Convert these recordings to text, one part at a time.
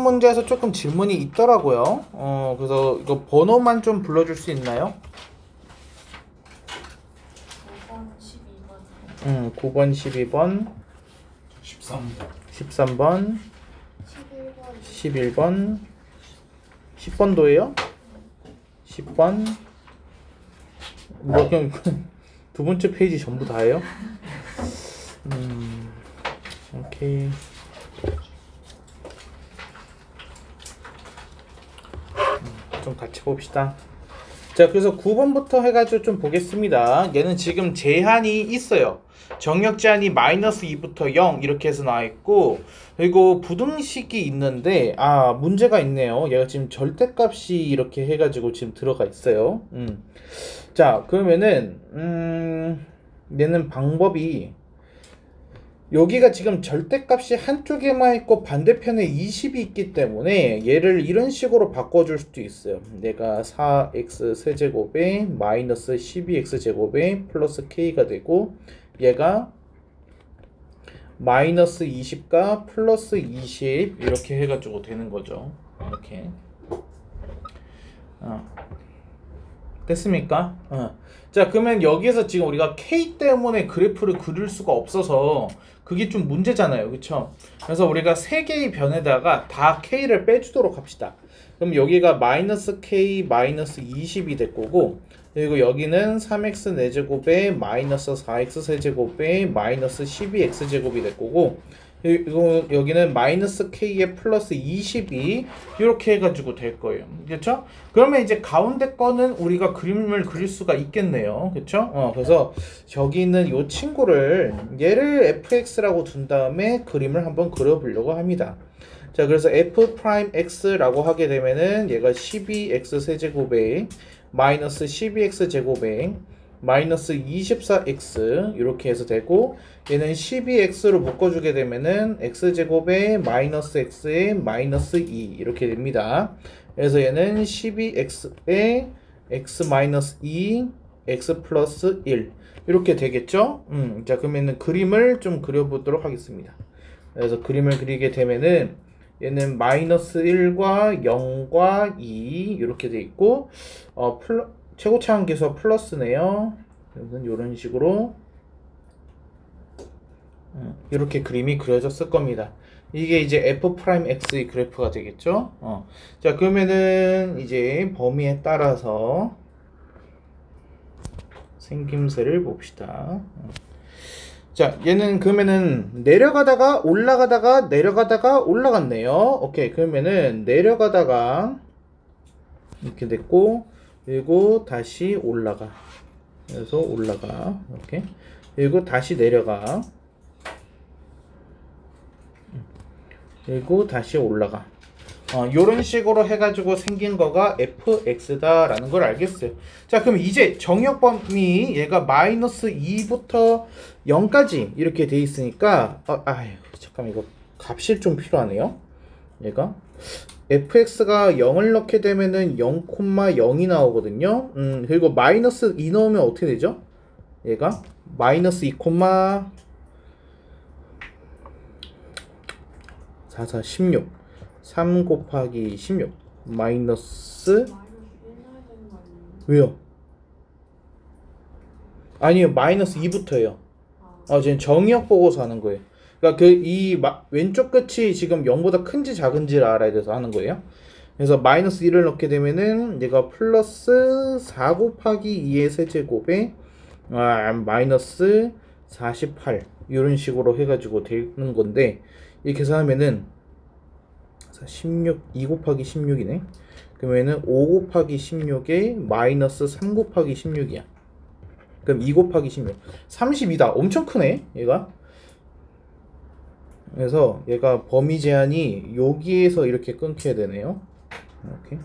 문제에서 조금 질문이 있더라고요. 그래서 이거 번호만 좀 불러줄 수 있나요? 9번, 12번. 9번, 12번, 13번, 11번, 10번도예요? 10번. 뭐 그냥 두 번째 페이지 전부 다예요? 오케이. 좀 같이 봅시다. 자, 그래서 9번부터 해가지고 좀 보겠습니다. 얘는 지금 제한이 있어요. 정역 제한이 -2부터 0 이렇게 해서 나와 있고, 그리고 부등식이 있는데 문제가 있네요. 얘가 지금 절대값이 이렇게 해가지고 지금 들어가 있어요. 자, 그러면은 얘는 방법이, 여기가 지금 절대값이 한쪽에만 있고 반대편에 20이 있기 때문에 얘를 이런 식으로 바꿔줄 수도 있어요. 내가 4x 세제곱에 마이너스 12x 제곱에 플러스 k가 되고, 얘가 마이너스 20과 플러스 20 이렇게 해가지고 되는 거죠. 이렇게. 됐습니까? 자, 그러면 여기에서 지금 우리가 k 때문에 그래프를 그릴 수가 없어서 그게 좀 문제잖아요. 그쵸? 그래서 우리가 세 개의 변에다가 다 k를 빼주도록 합시다. 그럼 여기가 마이너스 k 마이너스 20이 될 거고, 그리고 여기는 3x 4제곱에 마이너스 4x 세제곱에 마이너스 12x 제곱이 될 거고, 그리고 여기는 마이너스 k에 플러스 22 이렇게 해가지고 될 거예요. 그렇죠? 그러면 이제 가운데 거는 우리가 그림을 그릴 수가 있겠네요. 그렇죠? 그래서 저기 있는 이 친구를, 얘를 fx라고 둔 다음에 그림을 한번 그려보려고 합니다. 자, 그래서 f'x라고 하게 되면은 얘가 12x 세제곱에 마이너스 12x 제곱에 마이너스 24x 이렇게 해서 되고, 얘는 12x로 묶어주게 되면은 x제곱에 마이너스 x에 마이너스 2 이렇게 됩니다. 그래서 얘는 12x에 x 마이너스 2 x 플러스 1 이렇게 되겠죠. 자, 그러면은 그림을 좀 그려보도록 하겠습니다. 그래서 그림을 그리게 되면은 얘는 마이너스 1과 0과 2 이렇게 돼 있고, 최고차항계수가 플러스네요. 그래서 이런 식으로 이렇게 그림이 그려졌을 겁니다. 이게 이제 f'x의 그래프가 되겠죠. 자, 그러면은 이제 범위에 따라서 생김새를 봅시다. 자, 얘는 그러면은 내려가다가 올라가다가 내려가다가 올라갔네요. 오케이, 그러면은 내려가다가 이렇게 됐고, 그리고 다시 올라가. 그래서 올라가. 이렇게. 그리고 다시 내려가. 그리고 다시 올라가. 요런 식으로 해가지고 생긴 거가 fx다라는 걸 알겠어요. 자, 그럼 이제 정역 범위, 얘가 마이너스 2부터 0까지 이렇게 돼 있으니까, 잠깐 이거 값이 좀 필요하네요. 얘가 fx가 0을 넣게 되면은 0,0이 나오거든요. 그리고 마이너스 2 넣으면 어떻게 되죠? 얘가 마이너스 2, 44, 16 3 곱하기 16 마이너스, 왜요? 아니요, 마이너스 2부터예요. 지금 정의역 보고서 하는 거예요. 그러니까 왼쪽 끝이 지금 0보다 큰지 작은지를 알아야 돼서 하는 거예요. 그래서 마이너스 1을 넣게 되면은 얘가 플러스 4 곱하기 2의 세제곱에 마이너스 48 이런 식으로 해가지고 되는 건데, 이 계산하면은 16, 2 곱하기 16이네. 그러면은 5 곱하기 16에 마이너스 3 곱하기 16이야. 그럼 2 곱하기 16 32다. 엄청 크네 얘가. 그래서 얘가 범위 제한이 여기에서 이렇게 끊겨야 되네요. 이렇게.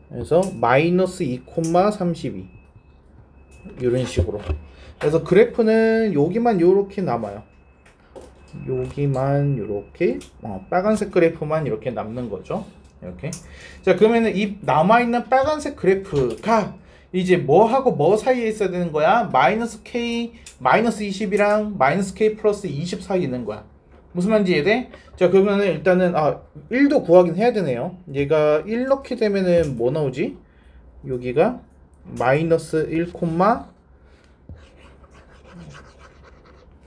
그래서 마이너스 2,32 이런 식으로. 그래서 그래프는 여기만 요렇게 남아요. 여기만 요렇게 빨간색 그래프만 이렇게 남는 거죠. 이렇게. 자, 그러면은 이 남아있는 빨간색 그래프가 이제 뭐하고 뭐 사이에 있어야 되는 거야? 마이너스 k 마이너스 20이랑 마이너스 k 플러스 20 사이에 있는 거야. 무슨 말인지 이해돼? 자, 그러면은 일단은 1도 구하긴 해야 되네요. 얘가 1 넣게 되면은 뭐 나오지? 여기가 마이너스 1,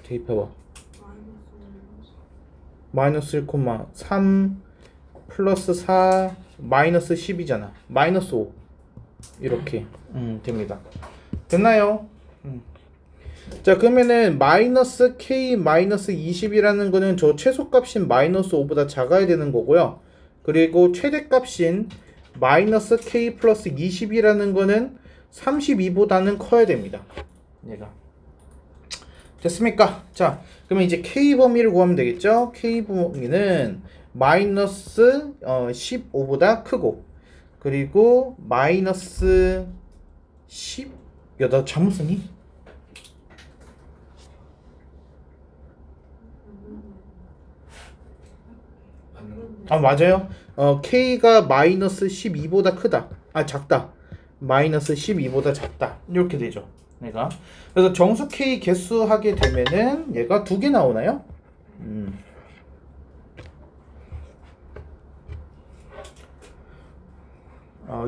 대입해봐. 마이너스 1, 3 플러스 4 마이너스 10이잖아. 마이너스 5 이렇게 됩니다. 됐나요? 자, 그러면은 마이너스 k 마이너스 20이라는 거는 저 최소값인 마이너스 5보다 작아야 되는 거고요. 그리고 최대값인 마이너스 k 플러스 20이라는 거는 32보다는 커야 됩니다. 얘가 됐습니까? 자, 그러면 이제 k 범위를 구하면 되겠죠? k 범위는 마이너스 15보다 크고, 그리고 마이너스 10? 야, 나 잘못 썼니? 맞아요. k가 마이너스 12보다 크다. 작다. 마이너스 12보다 작다. 이렇게 되죠. 얘가. 그래서 정수 k 개수 하게 되면은 얘가 2개 나오나요?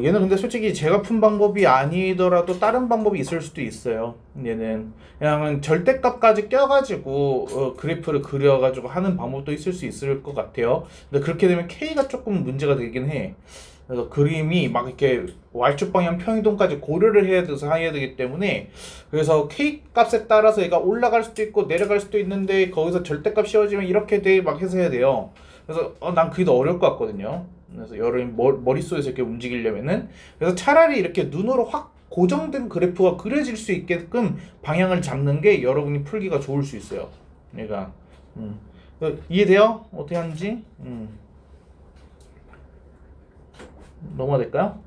얘는 근데 솔직히 제가 푼 방법이 아니더라도 다른 방법이 있을 수도 있어요. 얘는 그냥 절대값까지 껴가지고 그래프를 그려가지고 하는 방법도 있을 수 있을 것 같아요. 근데 그렇게 되면 K가 조금 문제가 되긴 해. 그래서 그림이 막 이렇게 Y축 방향 평이동까지 고려를 해야 되기 때문에, 그래서 K 값에 따라서 얘가 올라갈 수도 있고 내려갈 수도 있는데 거기서 절대값 씌워지면 이렇게 돼 막 해서 해야 돼요. 그래서 난 그게 더 어려울 것 같거든요. 그래서 여러분 머릿속에서 이렇게 움직이려면은, 그래서 차라리 이렇게 눈으로 확 고정된 그래프가 그려질 수 있게끔 방향을 잡는 게 여러분이 풀기가 좋을 수 있어요. 얘가 이해돼요? 어떻게 하는지? 넘어가 될까요?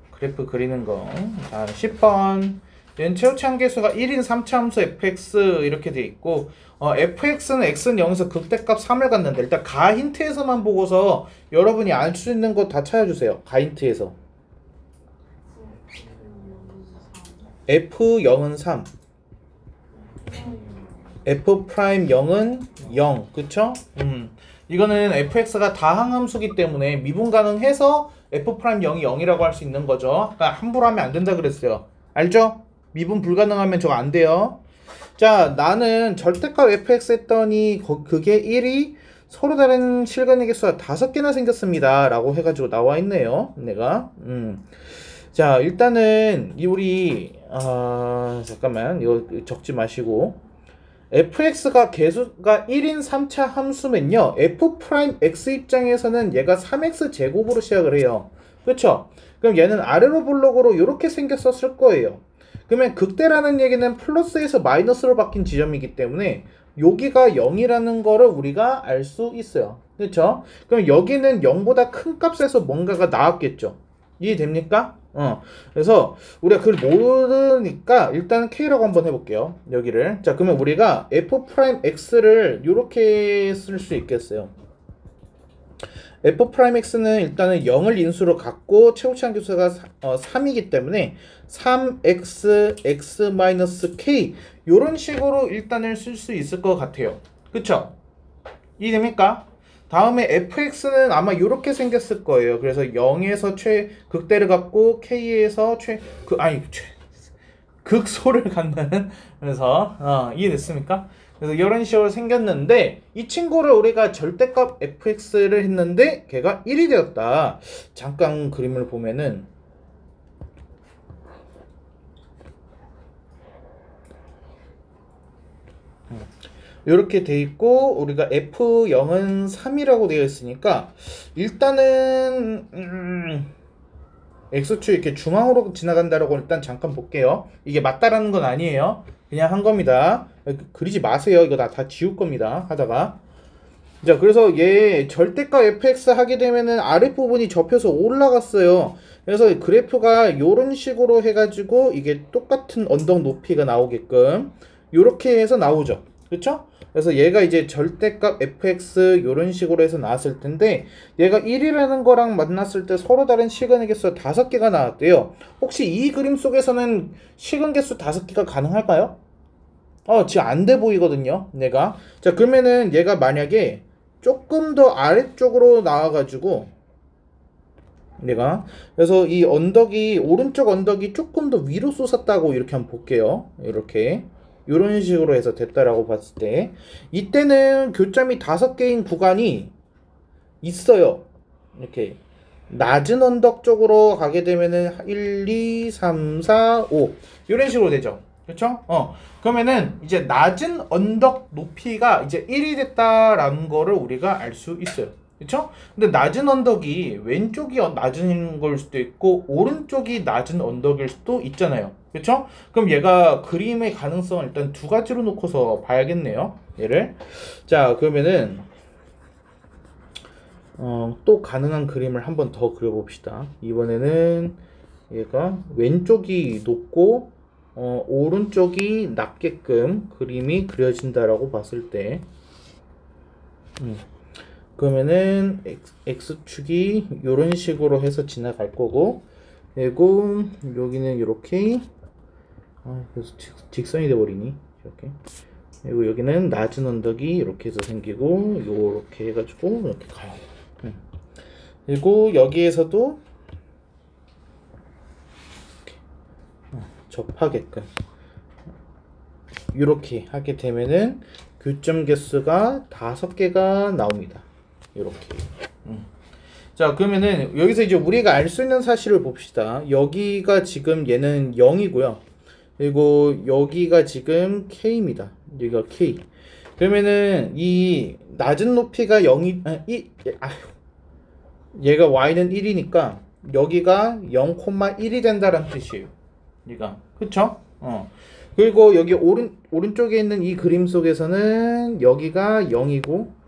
그래프 그리는 거. 자, 10번. 얘는 최우치 개수가 1인 3차 함수 fx 이렇게 돼 있고, fx는 x는 0에서 극대값 3을 갖는데, 일단 가 힌트에서만 보고서 여러분이 알 수 있는 거 다 찾아주세요. 가 힌트에서 f0은 3, f'0은 0, 그쵸? 이거는 fx가 다항함수기 때문에 미분 가능해서 f'0이 0이라고 할 수 있는 거죠. 그러니까 함부로 하면 안 된다 그랬어요. 알죠? 미분 불가능하면 저거 안 돼요. 자, 나는 절대값 fx 했더니 그게 1이 서로 다른 실근의 개수가 5개나 생겼습니다 라고 해가지고 나와 있네요. 내가 자, 일단은 우리 잠깐만, 이거 적지 마시고, fx가 개수가 1인 3차 함수면요, f'x 입장에서는 얘가 3x 제곱으로 시작을 해요. 그쵸? 그럼 얘는 아래로 블록으로 이렇게 생겼었을 거예요. 그러면 극대라는 얘기는 플러스에서 마이너스로 바뀐 지점이기 때문에 여기가 0이라는 거를 우리가 알 수 있어요. 그렇죠? 그럼 여기는 0보다 큰 값에서 뭔가가 나왔겠죠. 이해됩니까? 그래서 우리가 그걸 모르니까 일단 K라고 한번 해볼게요. 여기를. 자, 그러면 우리가 f'x를 이렇게 쓸 수 있겠어요. f'x는 일단은 0을 인수로 갖고 최고치한 개수가 3이기 때문에 3x x-k 요런 식으로 일단은 쓸 수 있을 것 같아요. 그쵸? 이해됩니까? 다음에 fx는 아마 이렇게 생겼을 거예요. 그래서 0에서 극대를 갖고 k에서 극소를 갖는, 그래서 이해됐습니까? 그래서 이런 식으로 생겼는데, 이 친구를 우리가 절대값 fx를 했는데 걔가 1이 되었다. 잠깐 그림을 보면은 이렇게 돼 있고, 우리가 f0은 3이라고 되어 있으니까 일단은 x축 이렇게 중앙으로 지나간다라고 일단 잠깐 볼게요. 이게 맞다라는 건 아니에요. 그냥 한 겁니다. 그리지 마세요. 이거 다 지울 겁니다. 하다가. 자, 그래서 얘 절대값 fx 하게 되면은 아랫부분이 접혀서 올라갔어요. 그래서 그래프가 요런 식으로 해가지고 이게 똑같은 언덕 높이가 나오게끔 요렇게 해서 나오죠. 그쵸? 그래서 얘가 이제 절대값 fx 요런 식으로 해서 나왔을 텐데, 얘가 1이라는 거랑 만났을 때 서로 다른 시근의 개수가 5개가 나왔대요. 혹시 이 그림 속에서는 시근 개수 5개가 가능할까요? 지금 안 돼 보이거든요. 내가. 자, 그러면은 얘가 만약에 조금 더 아래쪽으로 나와가지고 내가 그래서 이 언덕이 오른쪽 언덕이 조금 더 위로 솟았다고 이렇게 한번 볼게요. 이렇게 이런 식으로 해서 됐다라고 봤을 때 이때는 교점이 5개인 구간이 있어요. 이렇게 낮은 언덕 쪽으로 가게 되면은 1, 2, 3, 4, 5 이런 식으로 되죠. 그렇죠? 그러면은 이제 낮은 언덕 높이가 이제 1이 됐다라는 거를 우리가 알 수 있어요. 그렇죠? 근데 낮은 언덕이 왼쪽이 낮은 걸 수도 있고 오른쪽이 낮은 언덕일 수도 있잖아요. 그렇죠? 그럼 얘가 그림의 가능성을 일단 두 가지로 놓고서 봐야겠네요. 얘를. 자, 그러면은 또 가능한 그림을 한번 더 그려봅시다. 이번에는 얘가 왼쪽이 높고 오른쪽이 낮게끔 그림이 그려진다라고 봤을 때 그러면은 X축이 이런 식으로 해서 지나갈 거고 그리고 여기는 이렇게 그래서 직선이 돼버리니 이렇게 그리고 여기는 낮은 언덕이 이렇게 해서 생기고 요렇게 해가지고 이렇게 가요. 그리고 여기에서도 이렇게 접하게끔 이렇게 하게 되면은 교점 개수가 5개가 나옵니다. 이렇게. 자, 그러면은 여기서 이제 우리가 알 수 있는 사실을 봅시다. 여기가 지금 얘는 0이고요. 그리고 여기가 지금 K입니다. 여기가 K. 그러면은 이 낮은 높이가 0이 얘가 Y는 1이니까 여기가 0,1이 된다는 뜻이에요. 얘가. 그쵸? 그리고 여기 오른쪽에 있는 이 그림 속에서는 여기가 0이고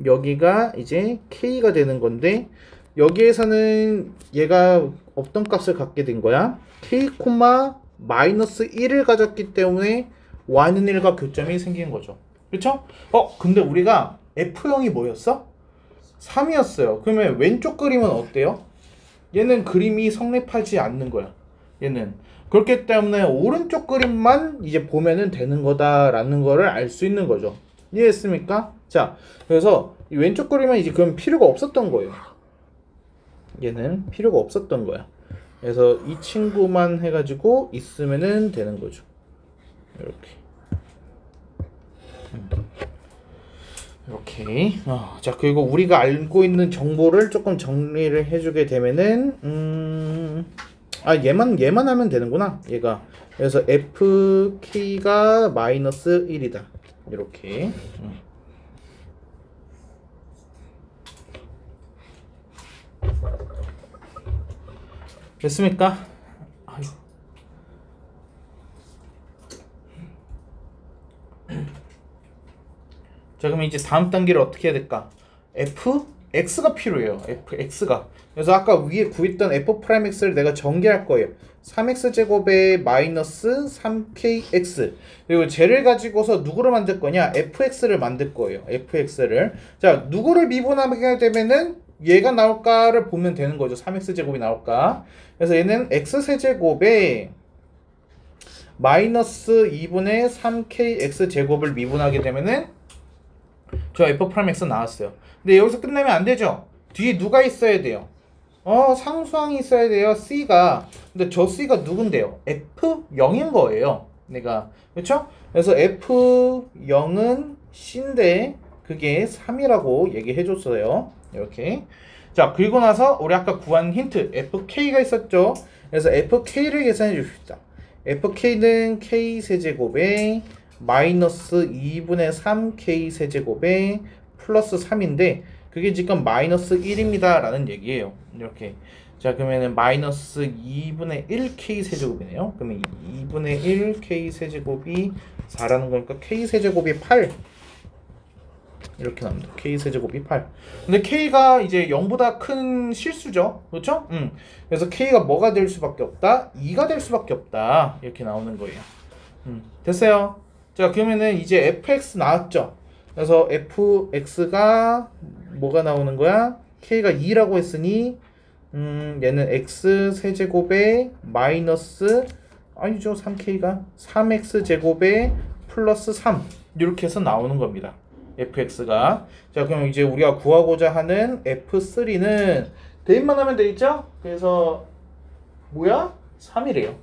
여기가 이제 K가 되는 건데 여기에서는 얘가 어떤 값을 갖게 된 거야? K, 마이너스 1을 가졌기 때문에 Y는 1과 교점이 생긴 거죠. 그쵸? 근데 우리가 F형이 뭐였어? 3이었어요. 그러면 왼쪽 그림은 어때요? 얘는 그림이 성립하지 않는 거야. 얘는. 그렇기 때문에 오른쪽 그림만 이제 보면은 되는 거다라는 거를 알 수 있는 거죠. 이해했습니까? 자, 그래서 이 왼쪽 그림은 이제 그럼 필요가 없었던 거예요. 얘는 필요가 없었던 거야. 그래서 이 친구만 해가지고 있으면은 되는 거죠. 이렇게. 이렇게. 자, 그리고 우리가 알고 있는 정보를 조금 정리를 해주게 되면은 얘만 하면 되는구나. 얘가. 그래서 FK가 마이너스 1이다. 이렇게. 됐습니까? 아유. 자, 그럼 이제 다음 단계를 어떻게 해야 될까? fx가 필요해요. fx가. 그래서 아까 위에 구했던 f'x를 내가 전개할 거예요. 3x제곱에 마이너스 3kx. 그리고 쟤를 가지고서 누구를 만들 거냐? fx를 만들 거예요. fx를. 자, 누구를 미분하게 되면은 얘가 나올까를 보면 되는 거죠. 3x제곱이 나올까? 그래서 얘는 x세제곱에 마이너스 2분의 3kx제곱을 미분하게 되면은 저 f'x 나왔어요. 근데 여기서 끝내면 안 되죠. 뒤에 누가 있어야 돼요? 상수항이 있어야 돼요. C가. 근데 저 C가 누군데요? F0인 거예요. 내가. 그렇죠? 그래서 F0은 C인데 그게 3이라고 얘기해 줬어요. 이렇게. 자, 그리고 나서 우리 아까 구한 힌트 FK가 있었죠. 그래서 FK를 계산해 줍시다. FK는 K세제곱에 마이너스 2분의 3K세제곱에 플러스 3인데 그게 지금 마이너스 1입니다 라는 얘기예요. 이렇게. 자, 그러면은 마이너스 2분의 1K세제곱이네요. 그러면 2분의 1K세제곱이 4라는 거니까 K세제곱이 8 이렇게 나옵니다. K세제곱이 8. 근데 K가 이제 0보다 큰 실수죠. 그렇죠? 그래서 K가 뭐가 될 수밖에 없다? 2가 될 수밖에 없다. 이렇게 나오는 거예요. 됐어요? 자, 그러면은 이제 fx 나왔죠? 그래서 fx가 뭐가 나오는 거야? K가 2라고 했으니 얘는 x세제곱에 마이너스 아니죠. 3K가 3x제곱에 플러스 3 이렇게 해서 나오는 겁니다. fx가. 자, 그럼 이제 우리가 구하고자 하는 f3는 대입만 하면 되겠죠? 그래서 뭐야? 3이래요.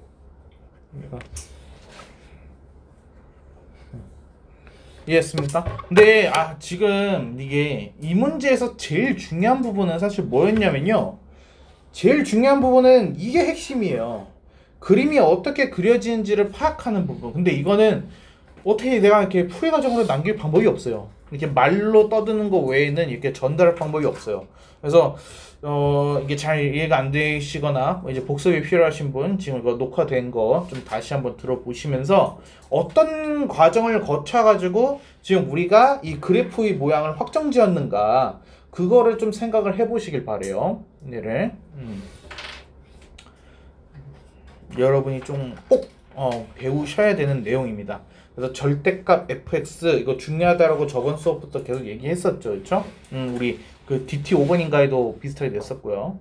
이해했습니까? 근데 지금 이게 이 문제에서 제일 중요한 부분은 사실 뭐였냐면요. 제일 중요한 부분은 이게 핵심이에요. 그림이 어떻게 그려지는지를 파악하는 부분. 근데 이거는 어떻게 내가 이렇게 풀이 과정으로 남길 방법이 없어요. 이렇게 말로 떠드는 거 외에는 이렇게 전달할 방법이 없어요. 그래서 이게 잘 이해가 안 되시거나 이제 복습이 필요하신 분 지금 이거 녹화된 거 좀 다시 한번 들어보시면서 어떤 과정을 거쳐가지고 지금 우리가 이 그래프의 모양을 확정지었는가 그거를 좀 생각을 해보시길 바래요. 얘를 여러분이 좀 꼭 배우셔야 되는 내용입니다. 그래서 절대값 fx 이거 중요하다라고 저번 수업부터 계속 얘기했었죠, 그렇죠? 우리 그 DT 5번인가에도 비슷하게 냈었고요.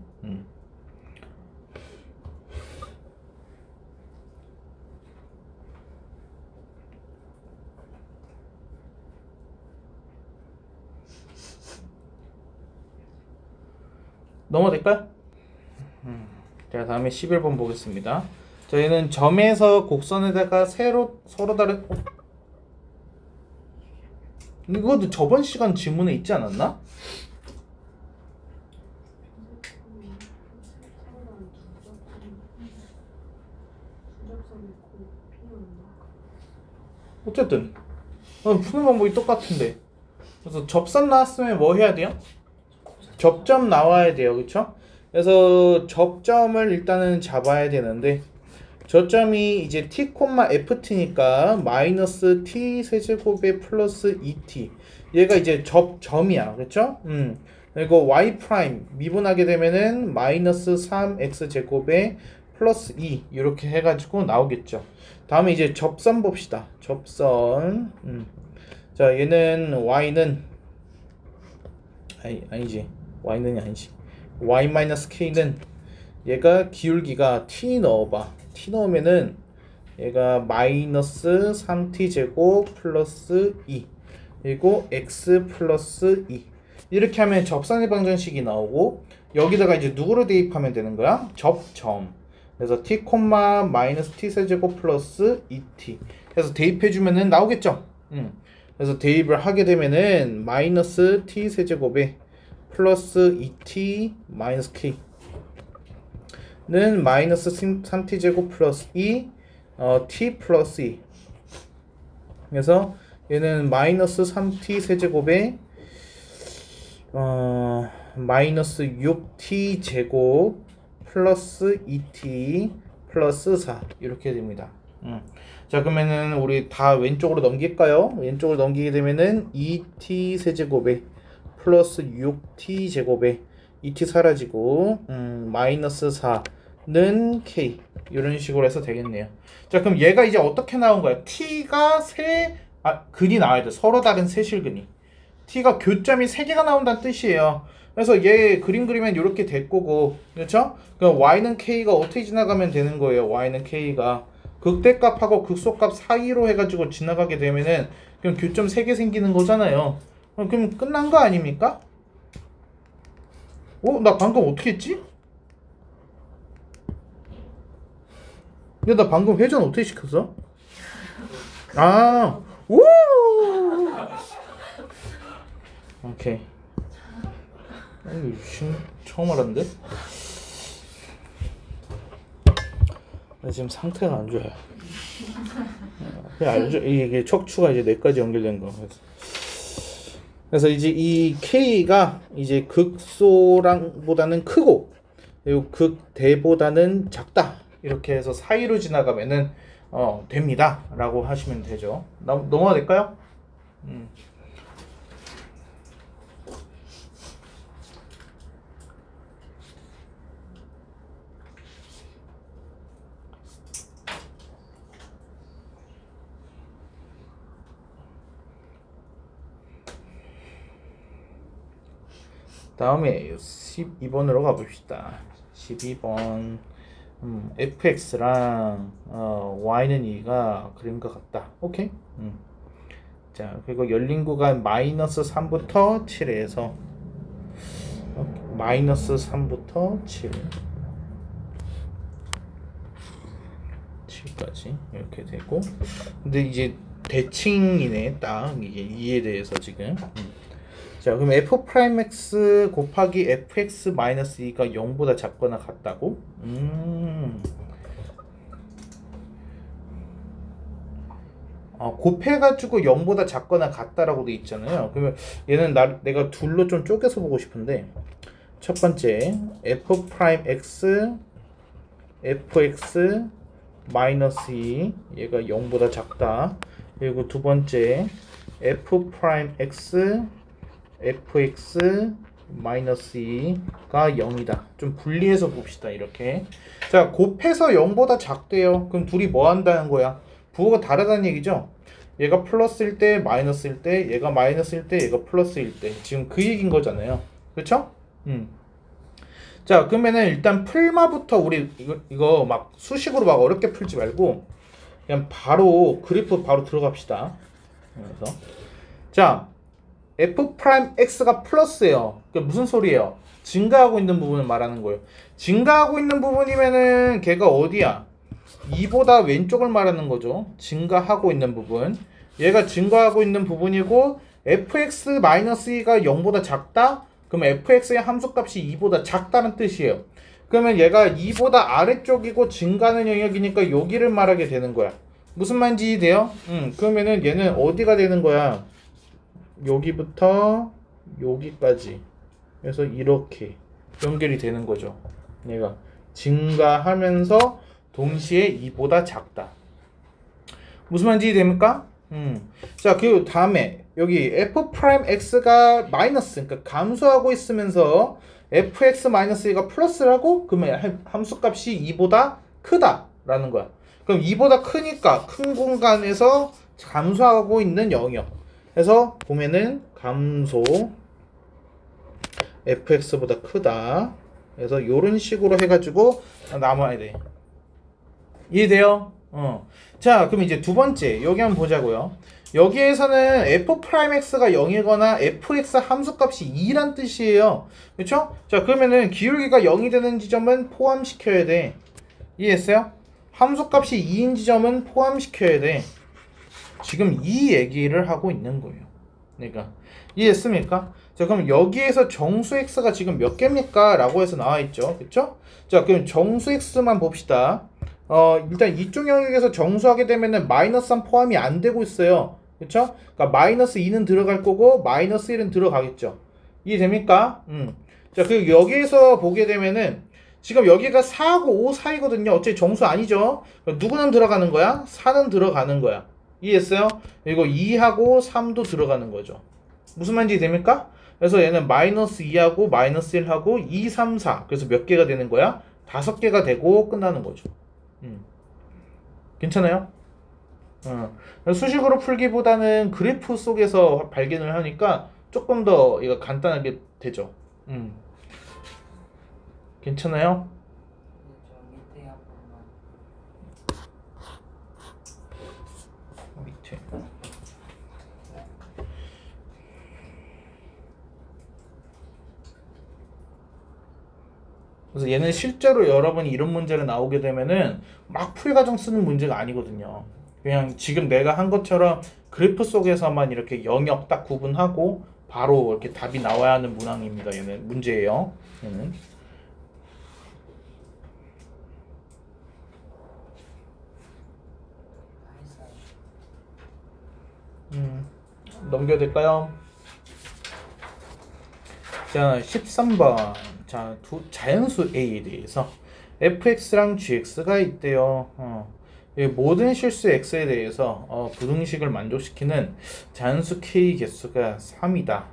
넘어갈까요? 자, 다음에 11번 보겠습니다. 저희는 점에서 곡선에다가 서로 다른 이것도 저번 시간 지문에 있지 않았나? 어쨌든 푸는 방법이 똑같은데. 그래서 접선 나왔으면 뭐 해야 돼요? 접점 나와야 돼요, 그쵸? 그래서 접점을 일단은 잡아야 되는데 저점이 이제 t, ft니까 마이너스 t 세제곱에 플러스 2t 얘가 이제 접점이야, 그쵸? 그리고 y 프라임 미분하게 되면은 마이너스 3x 제곱에 플러스 2 이렇게 해가지고 나오겠죠. 다음에 이제 접선 봅시다. 접선. 자, 얘는 y는 아니지. y는 아니지. y-k는 얘가 기울기가 t 넣어봐. t 넣으면은 얘가 마이너스 3t 제곱 플러스 2 그리고 x 플러스 2 이렇게 하면 접선의 방정식이 나오고 여기다가 이제 누구를 대입하면 되는 거야? 접점. 그래서 t, 마이너스 t 세제곱 플러스 2t 해서 대입해주면은 나오겠죠? 그래서 대입을 하게 되면은 마이너스 t 세제곱에 플러스 2t 마이너스 k 는 마이너스 3t 제곱 플러스 2 t 플러스 2 그래서 얘는 마이너스 3t 세제곱에 마이너스 6t 제곱 플러스 2t 플러스 4 이렇게 됩니다. 자, 그러면은 우리 다 왼쪽으로 넘길까요? 왼쪽으로 넘기게 되면은 2t 세제곱에 플러스 6t 제곱에 2t 사라지고 마이너스 4는 k 이런 식으로 해서 되겠네요. 자, 그럼 얘가 이제 어떻게 나온 거야? t가 근이 나와야 돼. 서로 다른 세 실근이. t가 교점이 3개가 나온다는 뜻이에요. 그래서 얘 그림 그리면 이렇게 될 거고, 그렇죠? 그럼 y는 k가 어떻게 지나가면 되는 거예요? y는 k가 극대값하고 극소값 사이로 해가지고 지나가게 되면은 그럼 교점 3개 생기는 거잖아요. 그럼 끝난 거 아닙니까? 나 방금 어떻게 했지? 야, 나 방금 회전 어떻게 시켰어? 오! 오케이. 처음 알았는데? 나 지금 상태가 안 좋아요. 알죠? 이게 척추가 이제 뇌까지 연결된 거. 그래서 이제 이 K가 이제 극소랑보다는 크고 그리고 극대보다는 작다 이렇게 해서 사이로 지나가면은 됩니다 라고 하시면 되죠. 넘어가 될까요? 다음에 12번으로 가봅시다. 12번 fx랑 y는 2가 그린 것 같다. 오케이. 자, 그리고 열린 구간 마이너스 3부터 7에서 마이너스 3부터 7까지 이렇게 되고, 근데 이제 대칭이네, 딱 이게 2에 대해서 지금. 자, 그럼 f 프라임 x 곱하기 fx 마이너스 2가 0보다 작거나 같다고? 곱해가지고 0보다 작거나 같다라고 돼 있잖아요. 그러면 얘는 내가 둘로 좀 쪼개서 보고 싶은데, 첫 번째 f 프라임 x fx 마이너스 2 얘가 0보다 작다. 그리고 두 번째 f 프라임 x fx 마이너스 2가 0이다. 좀 분리해서 봅시다. 이렇게. 자, 곱해서 0보다 작대요. 그럼 둘이 뭐 한다는 거야? 부호가 다르다는 얘기죠. 얘가 플러스일 때 마이너스일 때, 얘가 마이너스일 때 얘가 플러스일 때, 지금 그 얘기인 거잖아요. 그렇죠? 자, 그러면은 일단 풀마부터 우리 이거 막 수식으로 막 어렵게 풀지 말고 그냥 바로 그래프 바로 들어갑시다. 그래서 자, f 프라임 x가 플러스예요. 그게 무슨 소리예요? 증가하고 있는 부분을 말하는 거예요. 증가하고 있는 부분이면은 걔가 어디야? 2보다 왼쪽을 말하는 거죠. 증가하고 있는 부분. 얘가 증가하고 있는 부분이고 fx-2가 0보다 작다? 그럼 fx의 함수값이 2보다 작다는 뜻이에요. 그러면 얘가 2보다 아래쪽이고 증가하는 영역이니까 여기를 말하게 되는 거야. 무슨 말인지 이해돼요? 그러면은 얘는 어디가 되는 거야? 여기부터 여기까지. 그래서 이렇게 연결이 되는 거죠. 얘가 증가하면서 동시에 2보다 작다. 무슨 말인지 이해됩니까? 자, 그 다음에 여기 f 프라임 x가 마이너스, 그러니까 감소하고 있으면서 fx-2가 플러스라고? 그러면 함수값이 2보다 크다라는 거야. 그럼 2보다 크니까 큰 공간에서 감소하고 있는 영역. 그래서 보면은 감소 fx보다 크다. 그래서 이런 식으로 해가지고 남아야 돼. 이해돼요? 자, 그럼 이제 두 번째 여기 한번 보자고요. 여기에서는 f'x가 0이거나 fx 함수값이 2란 뜻이에요. 그렇죠? 자, 그러면은 기울기가 0이 되는 지점은 포함시켜야 돼. 이해했어요? 함수값이 2인 지점은 포함시켜야 돼. 지금 이 얘기를 하고 있는 거예요. 그러니까 이해했습니까? 자, 그럼 여기에서 정수 x가 지금 몇 개입니까? 라고 해서 나와 있죠. 그렇죠? 자, 그럼 정수 x만 봅시다. 일단 이쪽 영역에서 정수하게 되면은 마이너스 3 포함이 안 되고 있어요. 그쵸? 그러니까 마이너스 2는 들어갈 거고 마이너스 1은 들어가겠죠. 이해됩니까? 자, 그리고 여기에서 보게 되면은 지금 여기가 4하고 5 사이거든요. 어차피 정수 아니죠? 누구는 들어가는 거야? 4는 들어가는 거야. 이해했어요? 그리고 2하고 3도 들어가는 거죠. 무슨 말인지 됩니까? 그래서 얘는 마이너스 2하고 마이너스 1하고 2, 3, 4. 그래서 몇 개가 되는 거야? 5개가 되고 끝나는 거죠. 괜찮아요? 수식으로 풀기보다는 그래프 속에서 발견을 하니까 조금 더 이거 간단하게 되죠. 괜찮아요? 밑에. 그래서 얘는 실제로 여러분이 이런 문제를 나오게 되면은 막 풀과정 쓰는 문제가 아니거든요. 그냥 지금 내가 한 것처럼 그래프 속에서만 이렇게 영역 딱 구분하고 바로 이렇게 답이 나와야 하는 문항입니다. 얘는 문제예요. 얘는. 넘겨야 될까요? 자, 13번. 자, 자연수 A에 대해서 fx랑 gx가 있대요. 모든 실수 x에 대해서 부등식을 만족시키는 자연수 k 개수가 3이다.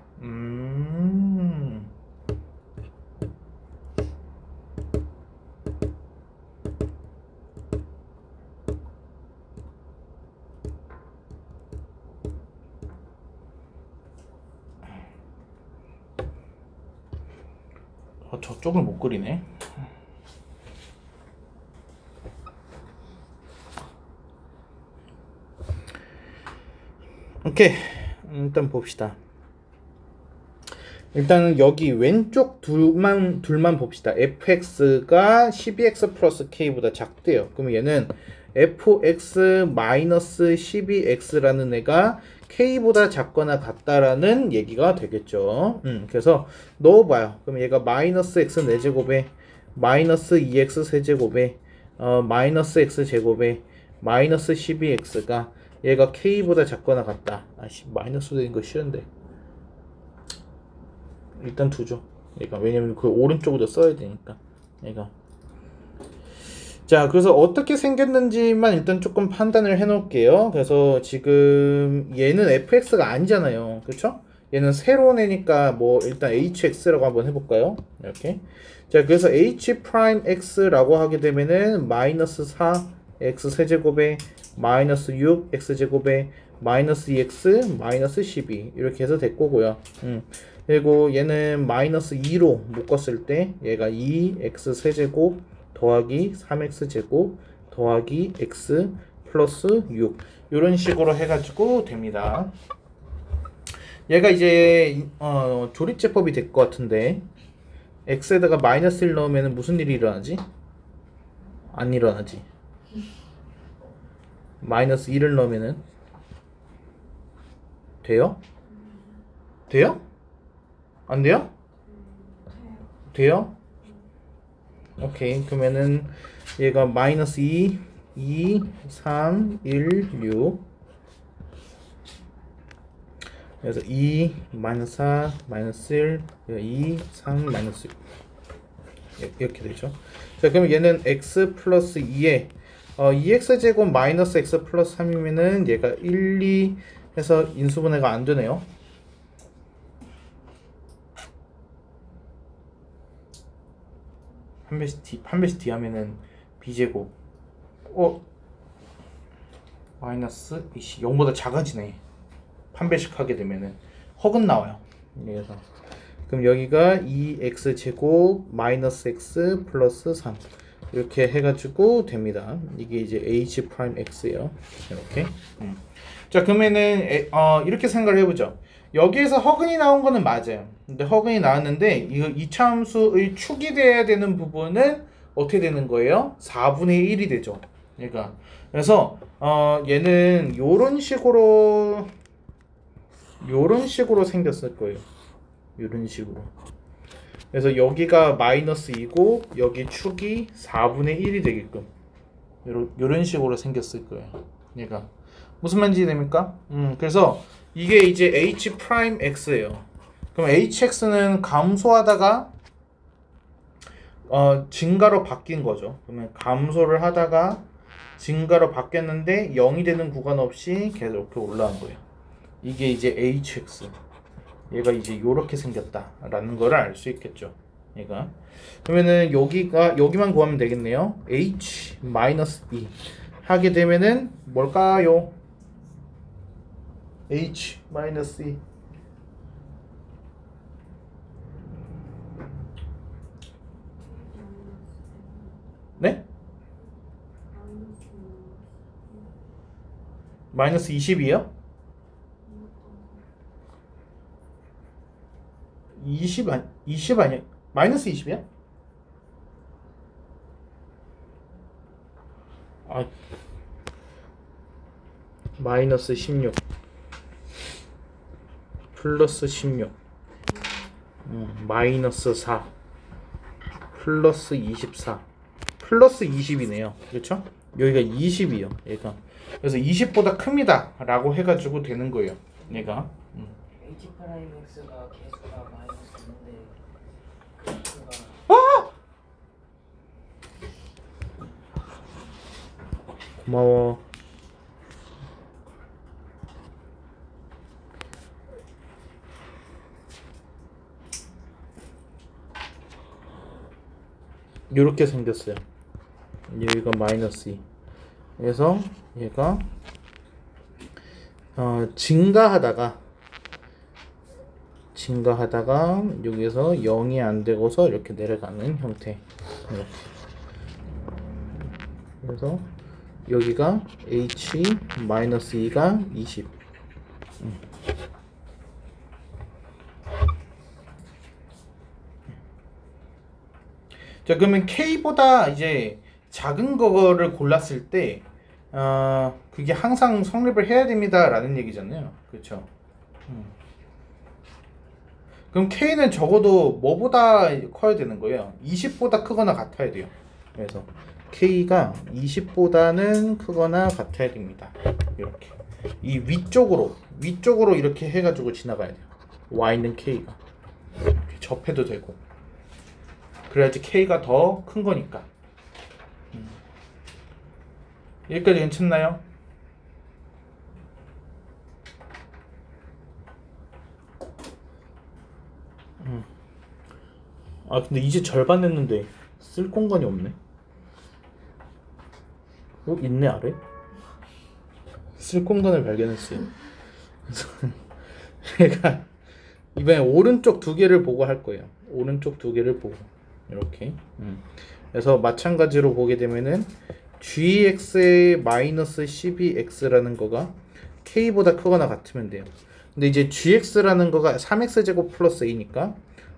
저쪽을 못 그리네. 오케이. 일단 봅시다. 일단은 여기 왼쪽 둘만 봅시다. fx가 12x 플러스 k보다 작대요. 그럼 얘는 fx 마이너스 12x라는 애가 k보다 작거나 같다라는 얘기가 되겠죠. 그래서 넣어봐요. 그럼 얘가 마이너스 x 4제곱에 마이너스 2x 세제곱에 마이너스 x 제곱에 마이너스 12x가 얘가 k보다 작거나 같다. 마이너스 되는 거 싫은데 일단 두죠. 얘가 왜냐면 그 오른쪽으로 써야 되니까 얘가. 자, 그래서 어떻게 생겼는지만 일단 조금 판단을 해 놓을게요. 그래서 지금 얘는 fx가 아니잖아요. 그쵸? 얘는 새로운 애니까 뭐 일단 hx라고 한번 해볼까요? 이렇게. 자, 그래서 h'x라고 하게 되면은 마이너스 4 x 세제곱에 마이너스 6 x 제곱에 마이너스 2x 마이너스 12 이렇게 해서 될 거고요. 그리고 얘는 마이너스 2로 묶었을 때 얘가 2x 세제곱 더하기 3x 제곱 더하기 x 플러스 6 이런 식으로 해가지고 됩니다. 얘가 이제 조립제법이 될 것 같은데 x에다가 마이너스 1 넣으면 무슨 일이 일어나지? 안 일어나지. 마이너스 1을 넣으면은 돼요? 돼요? 안 돼요? 돼요? 오케이. 그러면은 얘가 마이너스 2, 3, 1, 6 그래서 2, 마이너스 4, 마이너스 1, 2, 3, 마이너스 6 이렇게 되죠. 자, 그럼 얘는 x 플러스 2에 2x제곱 마이너스 x 플러스 3이면은 얘가 1, 2 해서 인수분해가 안 되네요. 한 배씩 d 하면은 b제곱 마이너스 0보다 작아지네. 한 배씩 하게 되면은 헉은 나와요. 그래서 그럼 여기가 2x제곱 마이너스 x 플러스 3 이렇게 해가지고 됩니다. 이게 이제 h 프라임 x예요. 이렇게. 자, 그러면은 이렇게 생각을 해보죠. 여기에서 허근이 나온 거는 맞아요. 근데 허근이 나왔는데 이거 이차함수의 축이 돼야 되는 부분은 어떻게 되는 거예요? 4분의 1이 되죠. 그러니까 그래서 얘는 요런 식으로 생겼을 거예요. 요런 식으로. 그래서 여기가 마이너스 2고 여기 축이 4분의 1이 되게끔 요런 식으로 생겼을 거예요. 얘가 무슨 말인지 됩니까? 그래서 이게 이제 h 프라임 x예요. 그럼 hx는 감소하다가 증가로 바뀐 거죠. 그러면 감소를 하다가 증가로 바뀌었는데 0이 되는 구간 없이 계속 이렇게 올라간 거예요. 이게 이제 hx. 얘가 이제 요렇게 생겼다라는 거를 알 수 있겠죠. 얘가. 그러면은 여기만 구하면 되겠네요. h 마이너스 2 하게 되면은 뭘까요? h 마이너스 2 네? 마이너스 20이요? 20 아니야? 마이너스 20이야? 마이너스 16 플러스 16 마이너스 4 플러스 24 플러스 20이네요. 그렇죠? 여기가 20이요. 얘가. 그래서 20보다 큽니다 라고 해가지고 되는 거예요. 얘가. h 프라임 x가 개수가 마이너스인데 고마워. 이렇게 생겼어요. 여기가 마이너스 2. 그래서 얘가 증가하다가 여기서 0이 안 되고서 이렇게 내려가는 형태. 이렇게. 그래서 여기가 h 마이너스 2가 20 자, 그러면 K보다 이제 작은 거를 골랐을 때 그게 항상 성립을 해야 됩니다라는 얘기잖아요. 그렇죠? 그럼 K는 적어도 뭐보다 커야 되는 거예요? 20보다 크거나 같아야 돼요. 그래서 K가 20보다는 크거나 같아야 됩니다. 이렇게 이 위쪽으로 이렇게 해가지고 지나가야 돼요. Y는 K가 이렇게 접해도 되고, 그래야지 K가 더 큰 거니까. 여기까지 괜찮나요? 아, 근데 이제 절반 했는데 쓸 공간이 없네. 있네, 아래? 쓸 공간을 발견했어요. 그래서 제가 이번에 오른쪽 두 개를 보고 할 거예요. 오른쪽 두 개를 보고 이렇게. 그래서 마찬가지로 보게 되면은 gx의 마이너스 12x라는 거가 k보다 크거나 같으면 돼요. 근데 이제 gx라는 거가 3x제곱 플러스 a니까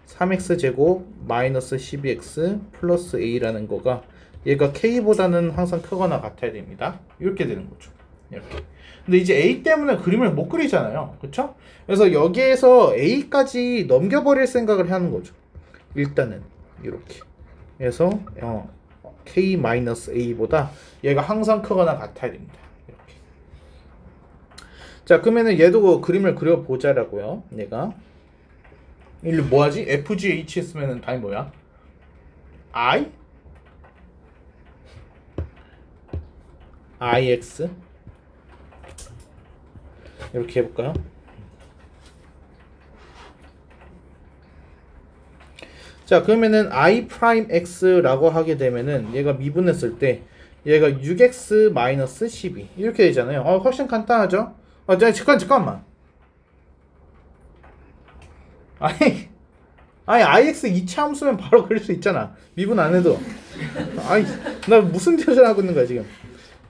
3x제곱 마이너스 12x 플러스 a라는 거가 얘가 k보다는 항상 크거나 같아야 됩니다. 이렇게 되는 거죠. 이렇게. 근데 이제 a 때문에 그림을 못 그리잖아요. 그쵸? 그래서 여기에서 a까지 넘겨버릴 생각을 하는 거죠. 일단은 이렇게. 그래서 k-a보다 얘가 항상 크거나 같아야 됩니다. 이렇게. 자, 그러면은 얘도 그림을 그려보자라고요. 얘가 일로 뭐하지? FGH 했으면은 답이 뭐야? IX 이렇게 해볼까요? 자, 그러면은 I'X라고 하게 되면은 얘가 미분했을 때 얘가 6X-12 이렇게 되잖아요. 훨씬 간단하죠? 잠깐만. 아니 IX 2차 함수면 바로 그릴 수 있잖아. 미분 안 해도. 나 무슨 표현 하고 있는 거야 지금.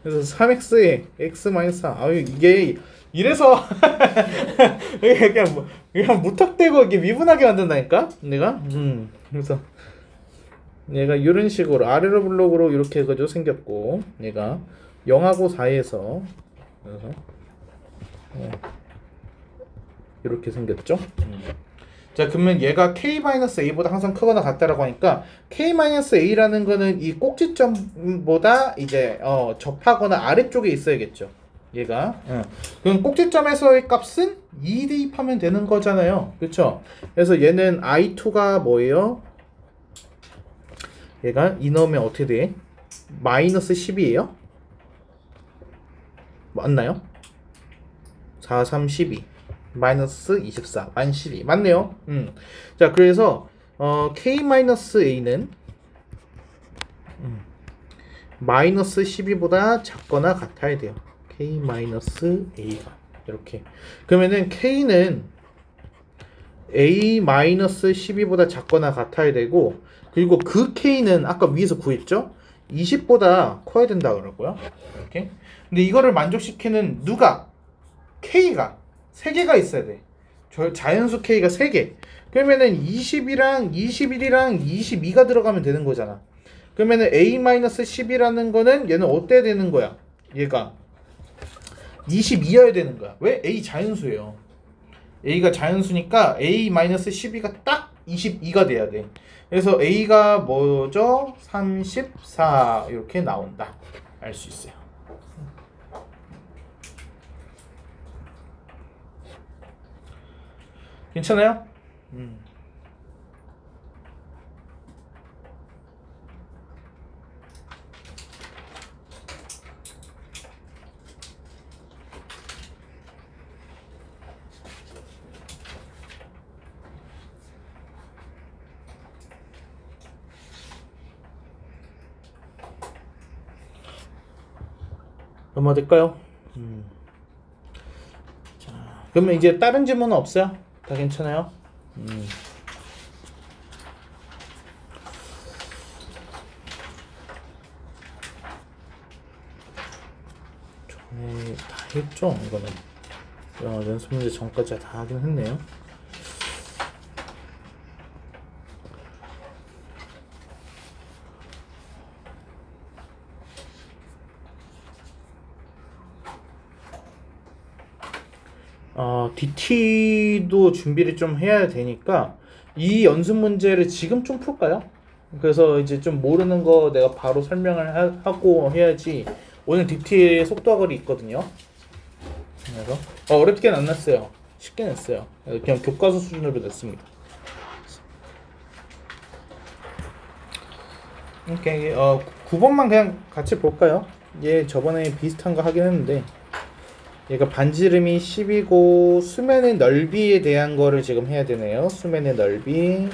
그래서 3x에 x-4. 이게 이래서 그냥 무턱대고 이게 미분하게 만든다니까 내가. 그래서 얘가 이런 식으로 아래로 블록으로 이렇게 해가지고 생겼고, 얘가 0하고 4에서 그래서 이렇게 생겼죠. 자, 그러면 얘가 k-a보다 항상 크거나 같다라고 하니까 k-a라는 거는 이 꼭지점보다 이제 접하거나 아래쪽에 있어야겠죠. 얘가. 그럼 꼭지점에서의 값은 2 대입하면 되는 거잖아요. 그렇죠? 그래서 얘는 i2가 뭐예요? 얘가 이 넣으면 어떻게 돼? 마이너스 10이에요? 맞나요? 4, 3, 12 마이너스 24 만 12 맞네요. 자, 그래서 k-a는 마이너스 12보다 작거나 같아야 돼요. k-a가 이렇게. 그러면은 k는 a-12보다 작거나 같아야 되고, 그리고 그 k는 아까 위에서 구했죠? 20보다 커야 된다 그러고요. 이렇게. 근데 이거를 만족시키는 누가? k가 3개가 있어야 돼. 자연수 k가 3개. 그러면은 20이랑 21이랑 22가 들어가면 되는 거잖아. 그러면은 a-10이라는 거는 얘는 어때야 되는 거야? 얘가 22여야 되는 거야. 왜? a 자연수예요. a가 자연수니까 a-12가 딱 22가 돼야 돼. 그래서 a가 뭐죠? 34 이렇게 나온다. 알 수 있어요. 괜찮아요? 얼마 될까요? 자, 그러면 이제 다른 질문은 없어요? 다 괜찮아요? 전에 다 했죠? 이거는 연습 문제 전까지 다 하긴 했네요. DT도 준비를 좀 해야 되니까 이 연습 문제를 지금 좀 풀까요? 그래서 이제 좀 모르는 거 내가 바로 설명을 하고 해야지. 오늘 DT의 속도학월이 있거든요. 그래서 어렵게는 안 냈어요. 쉽게 냈어요. 그냥 교과서 수준으로 냈습니다. 오케이. 9번만 그냥 같이 볼까요? 얘 저번에 비슷한 거 하긴 했는데 얘가 반지름이 10이고 수면의 넓이에 대한 거를 지금 해야 되네요. 수면의 넓이.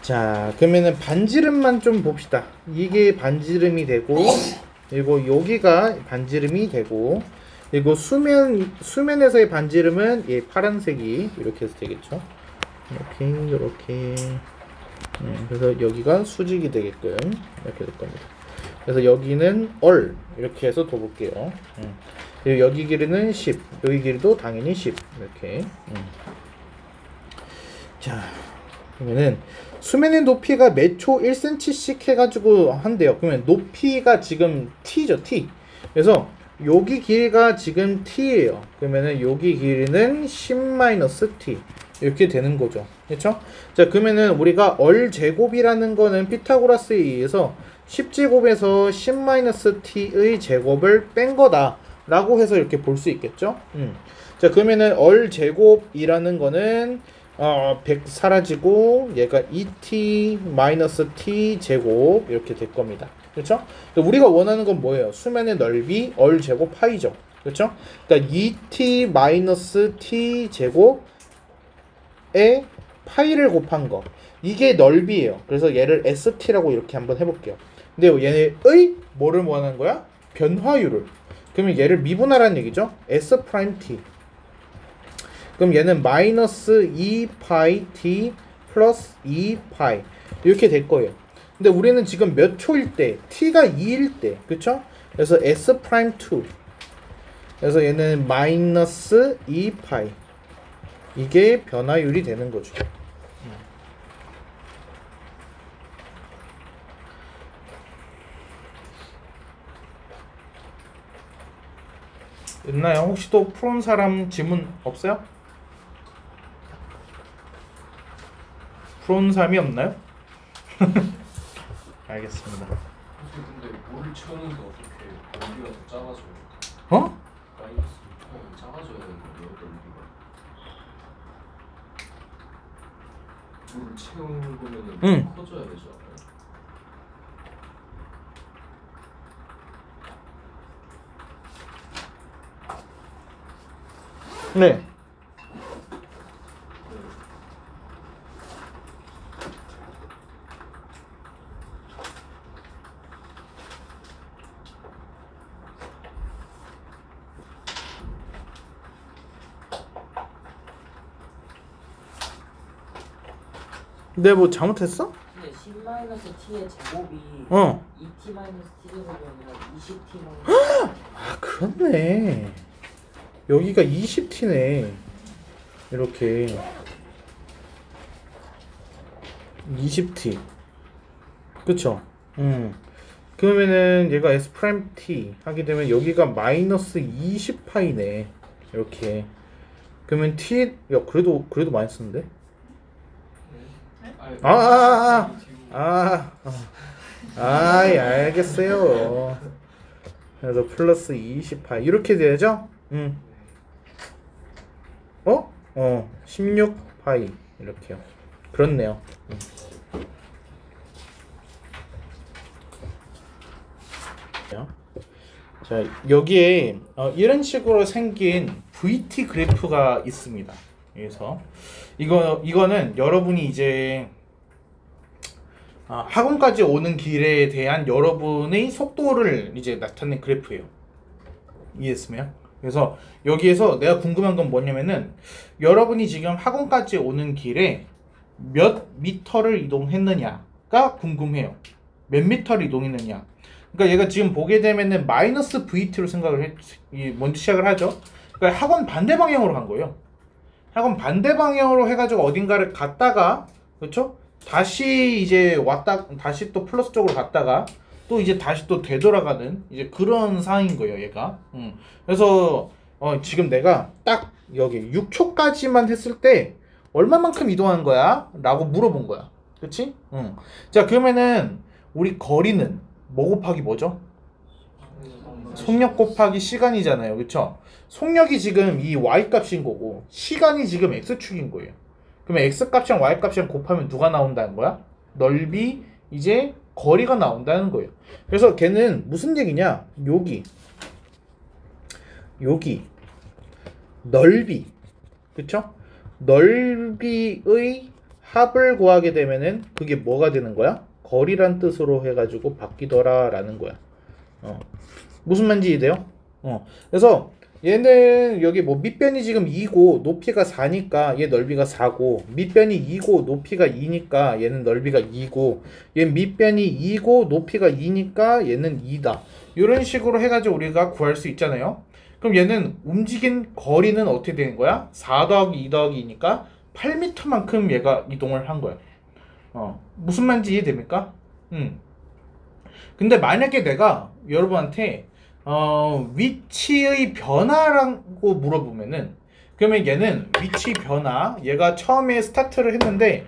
자, 그러면은 반지름만 좀 봅시다. 이게 반지름이 되고, 그리고 여기가 반지름이 되고, 그리고 수면에서의 반지름은 이 파란색이 이렇게 해서 되겠죠. 이렇게. 그래서 여기가 수직이 되게끔 이렇게 될 겁니다. 그래서 여기는 이렇게 해서 둬볼게요. 그리고 여기 길이는 10, 여기 길이도 당연히 10 이렇게. 자, 그러면은 수면의 높이가 몇 초 1cm씩 해가지고 한대요. 그러면 높이가 지금 t죠, t. 그래서 여기 길이가 지금 t예요. 그러면은 여기 길이는 10-t 이렇게 되는 거죠. 그렇죠? 자, 그러면은 우리가 제곱이라는 거는 피타고라스에 의해서 10제곱에서 10-t의 제곱을 뺀 거다 라고 해서 이렇게 볼 수 있겠죠. 자, 그러면은 제곱이라는 거는 100 사라지고 얘가 2t-t 제곱 이렇게 될 겁니다. 그렇죠? 우리가 원하는 건 뭐예요? 수면의 넓이 제곱 파이죠. 그렇죠? 그러니까 2t-t 제곱에 파이를 곱한 거. 이게 넓이에요. 그래서 얘를 st라고 이렇게 한번 해볼게요. 근데 얘의 뭐를 원하는 거야? 변화율을. 그러면 얘를 미분하라는 얘기죠. s'(t). 그럼 얘는 -2πt 플러스 2π 이렇게 될 거예요. 근데 우리는 지금 몇 초일 때? t가 2일 때. 그쵸? 그래서 s'2. 그래서 얘는 -2π. 이게 변화율이 되는 거죠. 있나요? 혹시 또 푸른 사람 질문 없어요? 푸른 사람이 없나요? 알겠습니다. 근데 물을 채우는데 어떻게 넓이가 더 작아져요? 어? 마이너스 2가 작아져야 되는 거예요, 넓이가. 물을 채우면은 응. 커져야 되지 않아요? 네. 내가 뭐 잘못했어? 근데 10-t의 제곱이 2t-t 제곱이 아니라 20t-. 아, 그렇네. 여기가 20t네. 이렇게 20t. 그쵸? 그러면은 얘가 s'(t) 하게 되면 여기가 -20파이네. 이렇게. 그러면 t, 야, 그래도 많이 쓰는데? 아이, 알겠어요. 그래서 플러스 20파이 이렇게 되죠? 16파이 이렇게요. 그렇네요. 자, 여기에 이런 식으로 생긴 VT 그래프가 있습니다. 그래서 이거는 여러분이 이제 학원까지 오는 길에 대한 여러분의 속도를 이제 나타낸 그래프예요. 이해했으면? 그래서 여기에서 내가 궁금한 건 뭐냐면은 여러분이 지금 학원까지 오는 길에 몇 미터를 이동했느냐가 궁금해요. 몇 미터를 이동했느냐. 그러니까 얘가 지금 보게 되면은 마이너스 VT로 생각을 먼저 시작을 하죠. 그러니까 학원 반대 방향으로 간 거예요. 학원 반대 방향으로 해가지고 어딘가를 갔다가, 그렇죠? 다시 이제 왔다, 다시 또 플러스 쪽으로 갔다가 또 이제 다시 또 되돌아가는 이제 그런 상황인 거예요, 얘가. 그래서 지금 내가 딱 여기 6초까지만 했을 때 얼마만큼 이동한 거야? 라고 물어본 거야. 그치? 자, 그러면은 우리 거리는 뭐 곱하기 뭐죠? 속력 곱하기 시간이잖아요. 그쵸? 속력이 지금 이 y-값인 거고 시간이 지금 x축인 거예요. 그러면 x값이랑 y값이랑 곱하면 누가 나온다는 거야? 넓이, 이제 거리가 나온다는 거예요. 그래서 걔는 무슨 얘기냐? 여기 넓이, 그쵸? 넓이의 합을 구하게 되면은 그게 뭐가 되는 거야? 거리란 뜻으로 해가지고 바뀌더라 라는 거야. 무슨 말인지 이해돼요? 그래서 얘는 여기 뭐 밑변이 지금 2고 높이가 4니까 얘 넓이가 4고, 밑변이 2고 높이가 2니까 얘는 넓이가 2고, 얘 밑변이 2고 높이가 2니까 얘는 2다. 이런 식으로 해가지고 우리가 구할 수 있잖아요. 그럼 얘는 움직인 거리는 어떻게 되는 거야? 4 더하기 2 더하기 2니까 8m만큼 얘가 이동을 한 거야. 무슨 말인지 이해됩니까? 근데 만약에 내가 여러분한테 위치의 변화라고 물어보면은, 그러면 얘는 위치 변화, 얘가 처음에 스타트를 했는데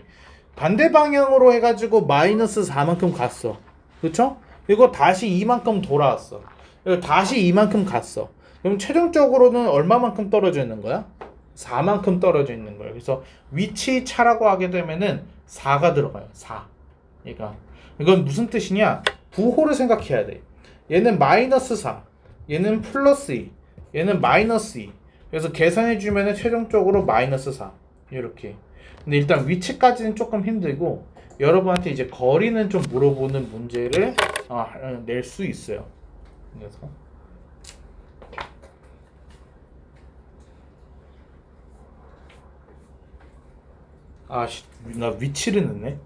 반대 방향으로 해가지고 마이너스 4만큼 갔어. 그쵸? 이거 다시 2만큼 돌아왔어. 그리고 다시 2만큼 갔어. 그럼 최종적으로는 얼마만큼 떨어져 있는 거야? 4만큼 떨어져 있는 거예요. 그래서 위치 차라고 하게 되면은 4가 들어가요. 4. 그러니까 이건 무슨 뜻이냐? 부호를 생각해야 돼. 얘는 마이너스 4, 얘는 플러스 2, 얘는 마이너스 2. 그래서 계산해 주면은 최종적으로 마이너스 4. 이렇게. 근데 일단 위치까지는 조금 힘들고 여러분한테 이제 거리는 좀 물어보는 문제를 낼 수 있어요. 그래서 나 위치를 넣네.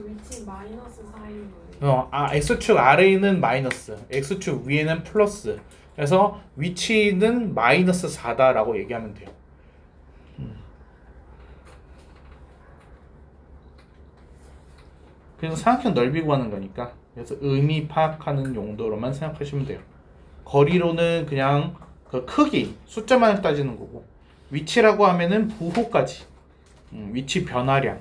위치 마이너스 4인 거예요. x축 아래에는 마이너스, x축 위에는 플러스. 그래서 위치는 마이너스 4다라고 얘기하면 돼요. 그래서 삼각형 넓이 구하는 거니까, 그래서 의미 파악하는 용도로만 생각하시면 돼요. 거리로는 그냥 그 크기, 숫자만 따지는 거고, 위치라고 하면은 부호까지, 위치 변화량.